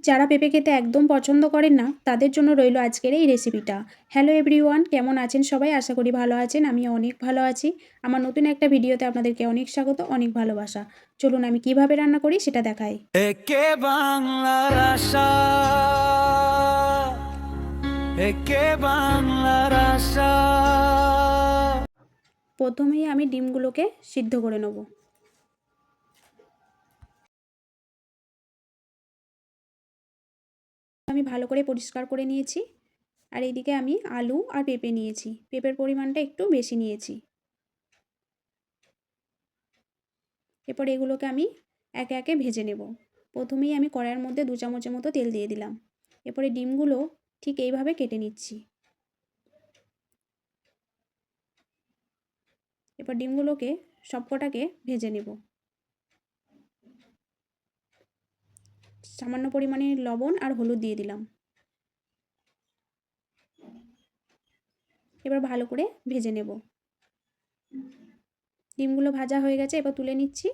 যারা পেঁপে খেতে একদম পছন্দ করেন না তাদের জন্য রইল আজকের এই রেসিপিটা। হ্যালো এভরিওয়ান, কেমন আছেন সবাই? আশা করি ভালো আছেন। আমিও অনেক ভালো আছি। আমার নতুন একটা ভিডিওতে আপনাদেরকে অনেক স্বাগত, অনেক ভালোবাসা। চলুন আমি কিভাবে রান্না করি সেটা দেখাই। একে বাংলার আশা, একে বাংলার আশা। প্রথমেই আমি ডিমগুলোকে সিদ্ধ করে নেব। আমি ভালো করে পরিষ্কার করে নিয়েছি। আর এইদিকে আমি আলু আর পেঁপে নিয়েছি। পেঁপের পরিমাণটা একটু বেশি নিয়েছি। এরপর এগুলোকে আমি একে একে ভেজে নেব। প্রথমেই আমি কড়াইয়ের মধ্যে 2 চামচের মতো তেল দিয়ে দিলাম। এরপরে ডিমগুলো ঠিক এইভাবে কেটে নিচ্ছি। এরপর ডিমগুলোকে সবকটাকে ভেজে নেব। সামান্য পরিমাণে লবণ আর হলুদ দিয়ে দিলাম। এবার ভালো করে ভেজে নেব। ডিমগুলো ভাজা হয়ে গেছে, এবার তুলে নিচ্ছি।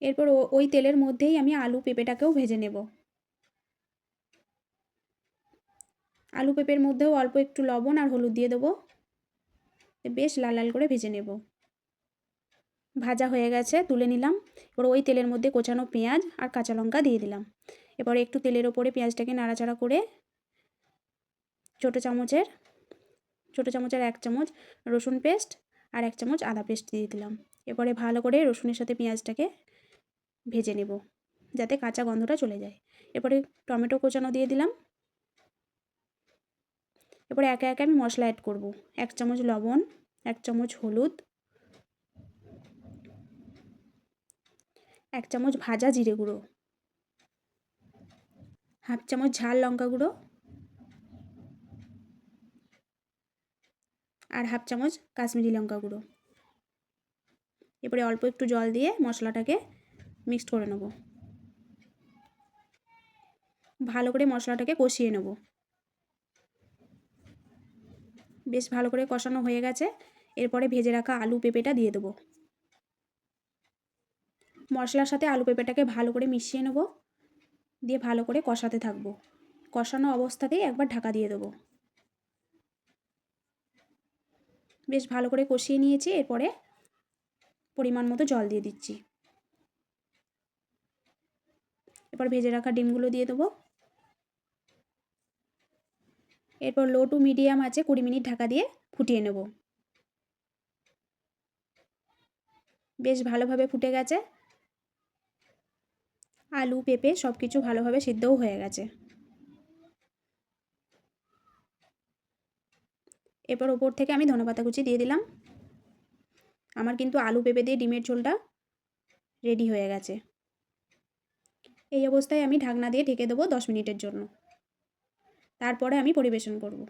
এরপর ওই তেলের মধ্যেই আমি আলু পেঁপেটাকেও ভেজে নেব। আলু পেঁপের মধ্যেও অল্প একটু লবণ আর হলুদ দিয়ে দেবো। বেশ লাল লাল করে ভেজে নেব। ভাজা হয়ে গেছে, তুলে নিলাম। এবার ওই তেলের মধ্যে কোচানো পেঁয়াজ আর কাঁচা লঙ্কা দিয়ে দিলাম। এবার একটু তেলের ওপরে পেঁয়াজটাকে নাড়াচাড়া করে ছোটো চামচের 1 চামচ রসুন পেস্ট আর 1 চামচ আদা পেস্ট দিয়ে দিলাম। এরপরে ভালো করে রসুনের সাথে পেঁয়াজটাকে ভেজে নেব যাতে কাঁচা গন্ধটা চলে যায়। এরপরে টমেটো কোচানো দিয়ে দিলাম। এরপরে একে একে আমি মশলা অ্যাড করব। 1 চামচ লবণ, 1 চামচ হলুদ, 1 চামচ ভাজা জিরে গুঁড়ো, হাফ চামচ ঝাল লঙ্কা গুঁড়ো আর হাফ চামচ কাশ্মীরি লঙ্কা গুঁড়ো। এরপরে অল্প একটু জল দিয়ে মশলাটাকে মিক্সড করে নেব। ভালো করে মশলাটাকে কষিয়ে নেব। বেশ ভালো করে কষানো হয়ে গেছে। এরপরে ভেজে রাখা আলু পেঁপেটা দিয়ে দেবো। মশলার সাথে আলু পেঁপেটাকে ভালো করে মিশিয়ে নেব, দিয়ে ভালো করে কষাতে থাকবো। কষানো অবস্থাতেই একবার ঢাকা দিয়ে দেবো। বেশ ভালো করে কষিয়ে নিয়েছি। এরপরে পরিমাণ মতো জল দিয়ে দিচ্ছি। এরপর ভেজে রাখা ডিমগুলো দিয়ে দেবো। এরপর লো টু মিডিয়াম আঁচে 20 মিনিট ঢাকা দিয়ে ফুটিয়ে নেব। বেশ ভালোভাবে ফুটে গেছে। আলু পেঁপে সব কিছু ভালোভাবে সিদ্ধও হয়ে গেছে। এরপর ওপর থেকে আমি ধনেপাতা কুচি দিয়ে দিলাম। আমার কিন্তু আলু পেঁপে দিয়ে ডিমের ঝোলটা রেডি হয়ে গেছে। এই অবস্থায় আমি ঢাকনা দিয়ে ঢেকে দেবো 10 মিনিটের জন্য। তারপরে আমি পরিবেশন করব।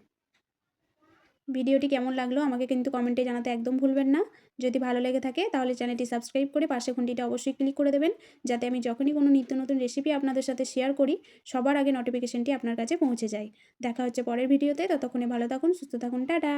ভিডিওটি কেমন লাগলো আমাকে কিন্তু কমেন্টে জানাতে একদম ভুলবেন না। যদি ভালো লেগে থাকে তাহলে চ্যানেলটি সাবস্ক্রাইব করে পাশে ঘন্টিটা অবশ্যই ক্লিক করে দেবেন, যাতে আমি যখনই কোনো নিত্য নতুন রেসিপি আপনাদের সাথে শেয়ার করি সবার আগে নোটিফিকেশনটি আপনার কাছে পৌঁছে যায়। দেখা হচ্ছে পরের ভিডিওতে। ততক্ষণে ভালো থাকুন, সুস্থ থাকুন, টাটা।